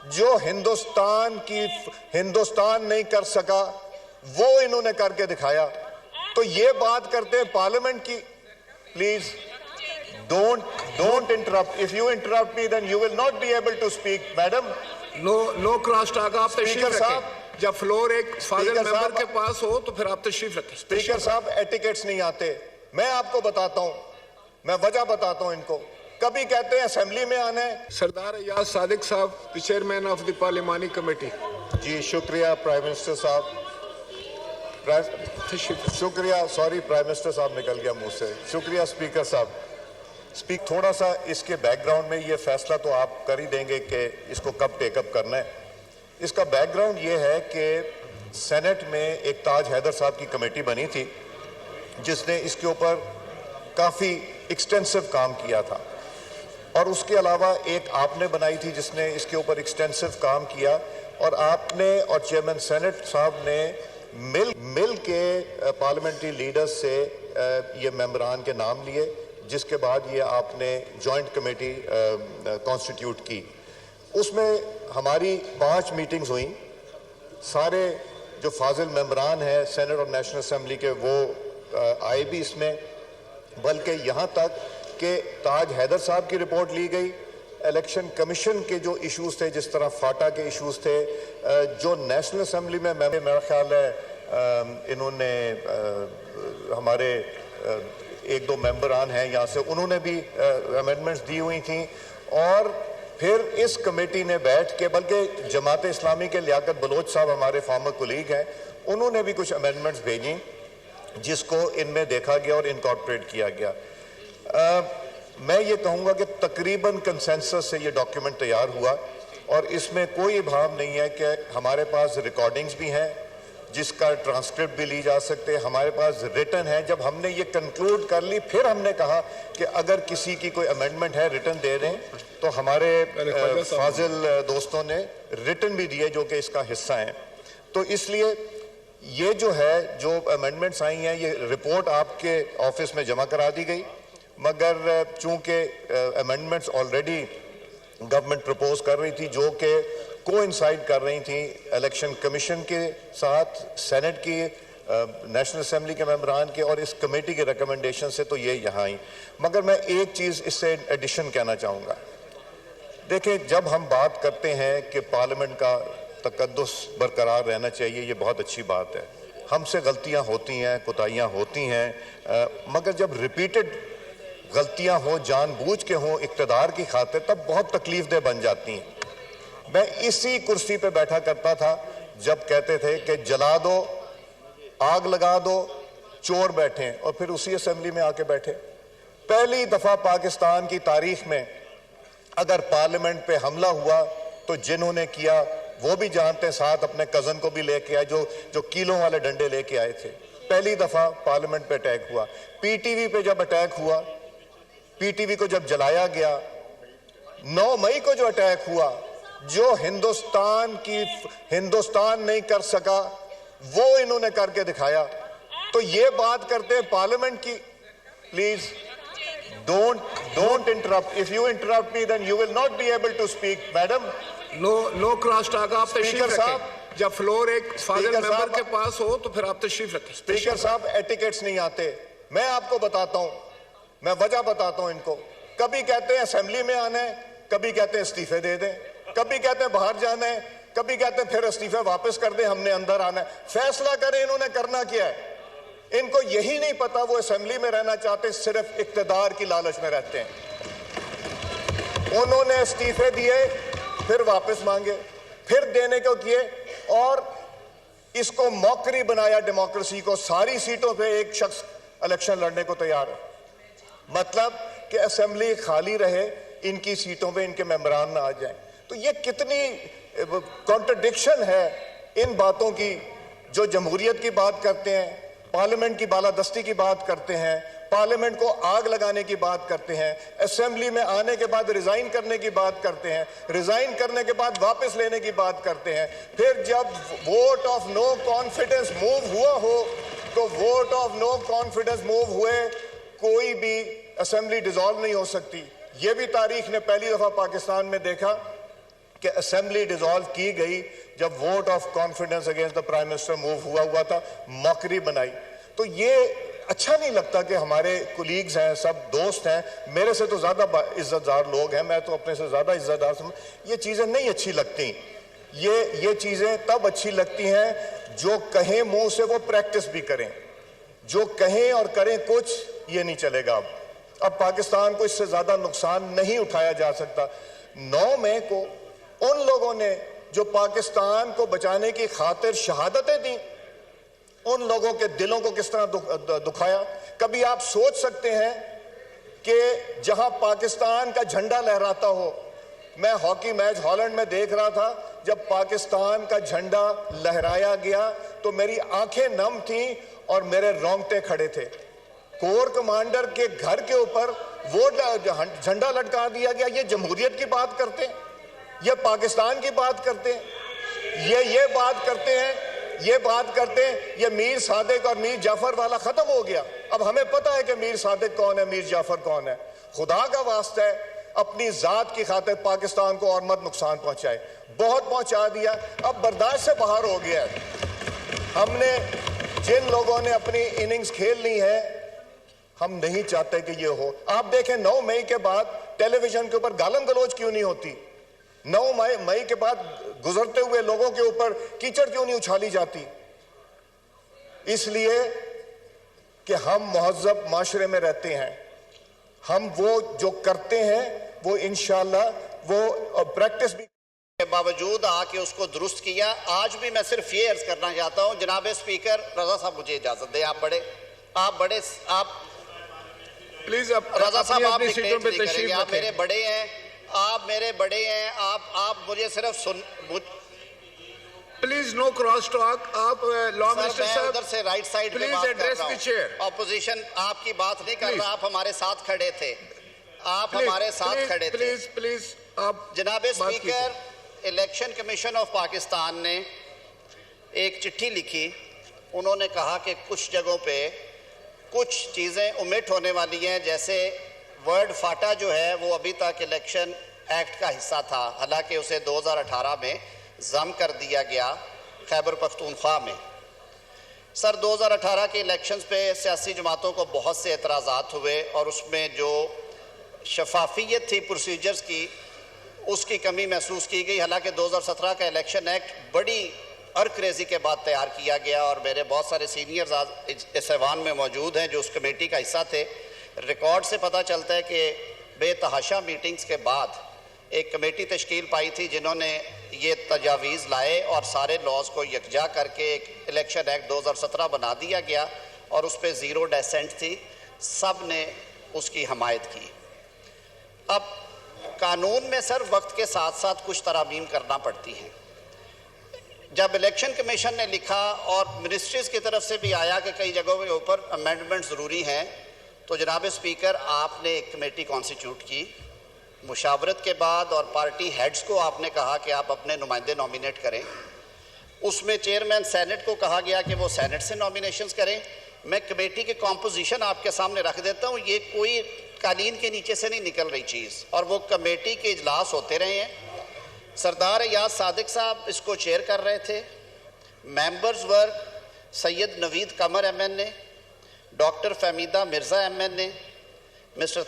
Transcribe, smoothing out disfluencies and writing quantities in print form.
जो हिंदुस्तान नहीं कर सका वो इन्होंने करके दिखाया। तो ये बात करते हैं पार्लियामेंट की। Please don't interrupt. If you interrupt me, then you will not be able to speak, madam. No cross talk. आप तशरीफ रखें। जब फ्लोर एक फाजिल मेंबर के पास हो तो फिर आप तशरीफ रखें। स्पीकर साहब, एटिकेट्स नहीं आते। मैं आपको बताता हूं, मैं वजह बताता हूं इनको। कभी कहते हैं असेंबली में आना है। सरदार Ayaz Sadiq Sahab, the chairman of the पार्लियामानी कमेटी। जी शुक्रिया प्राइम मिनिस्टर साहब। शुक्रिया, सॉरी प्राइम मिनिस्टर साहब निकल गया मुंह से। शुक्रिया स्पीकर साहब। थोड़ा सा इसके बैकग्राउंड में ये फैसला तो आप कर ही देंगे कि इसको कब टेकअप करना है। इसका बैकग्राउंड ये है कि सेनेट में एक ताज हैदर साहब की कमेटी बनी थी जिसने इसके ऊपर काफ़ी एक्सटेंसिव काम किया था, और उसके अलावा एक आपने बनाई थी जिसने इसके ऊपर एक्सटेंसिव काम किया, और आपने और चेयरमैन सेनेट साहब ने मिल के पार्लियामेंट्री लीडर्स से ये मेंबरान के नाम लिए, जिसके बाद ये आपने जॉइंट कमेटी कॉन्स्टिट्यूट की। उसमें हमारी 5 मीटिंग्स हुई। सारे जो फाजिल मेंबरान हैं सेनेट और नेशनल असेंबली के वो आए भी इसमें, बल्कि यहाँ तक कि ताज हैदर साहब की रिपोर्ट ली गई। इलेक्शन कमीशन के जो इश्यूज़ थे, जिस तरह फाटा के इश्यूज़ थे, जो नेशनल असेंबली में मेरा ख्याल है इन्होंने हमारे 1-2 मेंबरान हैं यहाँ से, उन्होंने भी अमेंडमेंट्स दी हुई थी। और फिर इस कमेटी ने बैठ के, बल्कि जमात इस्लामी के लियाकत बलोच साहब हमारे फार्मर कोलीग हैं, उन्होंने भी कुछ अमेंडमेंट्स भेजी जिसको इनमें देखा गया और इनकॉर्पोरेट किया गया। मैं ये कहूँगा कि तकरीबन कंसेंसस से ये डॉक्यूमेंट तैयार हुआ, और इसमें कोई इबाहम नहीं है कि हमारे पास रिकॉर्डिंग्स भी हैं जिसका ट्रांसक्रिप्ट भी ली जा सकते हैं, हमारे पास रिटन है। जब हमने ये कंक्लूड कर ली, फिर हमने कहा कि अगर किसी की कोई अमेंडमेंट है रिटन दे दें, तो हमारे फाजिल दोस्तों ने रिटन भी दिए जो कि इसका हिस्सा हैं। तो इसलिए ये जो है, जो अमेंडमेंट्स आई हैं, ये रिपोर्ट आपके ऑफिस में जमा करा दी गई, मगर चूंकि अमेंडमेंट्स ऑलरेडी गवर्नमेंट प्रपोज कर रही थी जो कि कोइंसाइड कर रही थी इलेक्शन कमीशन के साथ, सेनेट की, नेशनल असेंबली के मेंबरान के और इस कमेटी के रिकमेंडेशन से, तो ये यहाँ आई। मगर मैं एक चीज़ इससे एडिशन कहना चाहूँगा। देखिए, जब हम बात करते हैं कि पार्लियामेंट का तकद्दुस बरकरार रहना चाहिए, ये बहुत अच्छी बात है। हमसे गलतियाँ होती हैं, कोताहियाँ होती हैं, मगर जब रिपीटेड गलतियाँ हों, जानबूझ के हों इक़्तिदार की खातिर, तब बहुत तकलीफ़देह बन जाती हैं। मैं इसी कुर्सी पे बैठा करता था जब कहते थे कि जला दो, आग लगा दो, चोर बैठे, और फिर उसी असेंबली में आके बैठे। पहली दफा पाकिस्तान की तारीख में अगर पार्लियामेंट पे हमला हुआ तो जिन्होंने किया वो भी जानते हैं, साथ अपने कजन को भी लेके आए जो किलों वाले डंडे लेके आए थे। पहली दफा पार्लियामेंट पे अटैक हुआ। पीटीवी पे जब अटैक हुआ, पीटीवी को जब जलाया गया, 9 मई को जो अटैक हुआ, जो हिंदुस्तान नहीं कर सका वो इन्होंने करके दिखाया। तो ये बात करते हैं पार्लियामेंट की। Please don't interrupt. If you interrupt me, then you will not be able to speak, madam. No cross talk. आप तशरीफ रखें। जब फ्लोर एक फाजिल मेंबर के पास हो तो फिर आप तशरीफ रखें। स्पीकर साहब, एटिकेट्स नहीं आते। मैं आपको बताता हूं, मैं वजह बताता हूं इनको। कभी कहते हैं असेंबली में आना है, कभी कहते हैं इस्तीफे दे दें, कभी कहते हैं बाहर जाना है, कभी कहते हैं फिर इस्तीफे वापस कर दें, हमने अंदर आना है। फैसला करें इन्होंने करना क्या है। इनको यही नहीं पता वो असेंबली में रहना चाहते, सिर्फ इक्तदार की लालच में रहते हैं। उन्होंने इस्तीफे दिए, फिर वापस मांगे, फिर देने को किए, और इसको मौकरी बनाया डेमोक्रेसी को। सारी सीटों पे एक शख्स इलेक्शन लड़ने को तैयार है, मतलब कि असेंबली खाली रहे, इनकी सीटों पे इनके मेंबरान ना आ जाएं। तो ये कितनी कॉन्ट्रडिक्शन है इन बातों की। जो जमहूरियत की बात करते हैं, पार्लियामेंट की बालादस्ती की बात करते हैं, पार्लियामेंट को आग लगाने की बात करते हैं, असेंबली में आने के बाद रिजाइन करने की बात करते हैं, रिजाइन करने के बाद वापस लेने की बात करते हैं। फिर जब vote of no confidence move हुआ हो, तो vote of no confidence move हुए कोई भी असेंबली डिसॉल्व नहीं हो सकती। ये भी तारीख ने पहली दफा पाकिस्तान में देखा। कि असेंबली डिसॉल्व की गई जब vote of confidence against the prime minister move हुआ था, मॉकरी बनाई। तो ये अच्छा नहीं लगता कि हमारे कुलीग्स हैं, सब दोस्त हैं, मेरे से तो ज़्यादा इज्जतदार लोग हैं, मैं तो अपने से ज़्यादा इज्जतदार समझ, ये चीज़ें नहीं अच्छी लगती। ये चीज़ें तब अच्छी लगती हैं जो कहें मुंह से वो प्रैक्टिस भी करें, जो कहें और करें कुछ, ये नहीं चलेगा। अब पाकिस्तान को इससे ज़्यादा नुकसान नहीं उठाया जा सकता। 9 मई को उन लोगों ने जो पाकिस्तान को बचाने की खातिर शहादतें दी, उन लोगों के दिलों को किस तरह दुखाया। कभी आप सोच सकते हैं कि जहां पाकिस्तान का झंडा लहराता हो, मैं हॉकी मैच हॉलैंड में देख रहा था, जब पाकिस्तान का झंडा लहराया गया तो मेरी आंखें नम थीं और मेरे रोंगटे खड़े थे। कोर कमांडर के घर के ऊपर वो झंडा लटका दिया गया। ये जमहूरियत की बात करते हैं, ये पाकिस्तान की बात करते हैं, ये बात करते हैं, ये मीर सादिक और मीर जाफर वाला खत्म हो गया। अब हमें पता है कि मीर सादिक कौन है, मीर जाफर कौन है। खुदा का वास्ता है, अपनी जात की खातिर पाकिस्तान को और मत नुकसान पहुंचाए। बहुत पहुंचा दिया, अब बर्दाश्त से बाहर हो गया है। हमने जिन लोगों ने अपनी इनिंग्स खेल ली है, हम नहीं चाहते कि ये हो। आप देखें 9 मई के बाद टेलीविजन के ऊपर गालम गलोच क्यों नहीं होती? 9 मई के बाद गुजरते हुए लोगों के ऊपर कीचड़ क्यों नहीं उछाली जाती? इसलिए कि हम मुहज़्ज़ब माशरे में रहते हैं। हम वो जो करते हैं वो इंशाअल्लाह वो प्रैक्टिस भी के बावजूद आके उसको दुरुस्त किया। आज भी मैं सिर्फ ये अर्ज करना चाहता हूँ, जनाब स्पीकर रजा साहब मुझे इजाजत दे। आप प्लीज रजा साहब आप सीटों पे तशरीफ आप मेरे बड़े हैं, आप मुझे सिर्फ सुन। Please no cross talk. आप लॉ मिनिस्टर साहब उधर से राइट साइड पे बात कर रहा हूं। ऑपोजिशन आपकी बात नहीं कर रहा, आप हमारे साथ खड़े थे, प्लीज आप। जनाब speaker, election commission of Pakistan ने एक चिट्ठी लिखी। उन्होंने कहा कि कुछ जगहों पे कुछ चीज़ें ओमिट होने वाली हैं, जैसे वर्ड फाटा जो है वो अभी तक इलेक्शन एक्ट का हिस्सा था, हालांकि उसे 2018 में जम कर दिया गया खैबर पख्तूनख्वा में। सर 2018 के इलेक्शंस पे सियासी जमातों को बहुत से एतराज़ात हुए और उसमें जो शफाफियत थी प्रोसीजर्स की, उसकी कमी महसूस की गई। हालांकि 2017 का इलेक्शन एक्ट बड़ी अरक्रेज़ी के बाद तैयार किया गया और मेरे बहुत सारे सीनियर्स आज इस ऐवान में मौजूद हैं जो उस कमेटी का हिस्सा थे। रिकॉर्ड से पता चलता है कि बेतहाशा मीटिंग्स के बाद एक कमेटी तश्कील पाई थी जिन्होंने ये तजावीज़ लाए और सारे लॉज को यकजा करके एक इलेक्शन एक्ट 2017 बना दिया गया और उस पर ज़ीरो डेसेंट थी, सब ने उसकी हमायत की। अब कानून में सर वक्त के साथ साथ कुछ तरामीम करना पड़ती हैं। जब इलेक्शन कमीशन ने लिखा और मिनिस्ट्रीज़ की तरफ से भी आया कि कई जगहों के ऊपर अमेंडमेंट ज़रूरी हैं, तो जनाब स्पीकर आपने एक कमेटी कॉन्स्टिट्यूट की मुशावरत के बाद और पार्टी हेड्स को आपने कहा कि आप अपने नुमाइंदे नॉमिनेट करें। उसमें चेयरमैन सेनेट को कहा गया कि वो सेनेट से नॉमिनेशंस करें। मैं कमेटी के कॉम्पोजिशन आपके सामने रख देता हूँ, ये कोई कालीन के नीचे से नहीं निकल रही चीज़, और वो कमेटी के इजलास होते रहे हैं। सरदार अयाज सादिक साहब इसको चेयर कर रहे थे। मेंबर्स वर सैयद नवीद कमर MNA, doctor Fahmida Mirza MNA, mister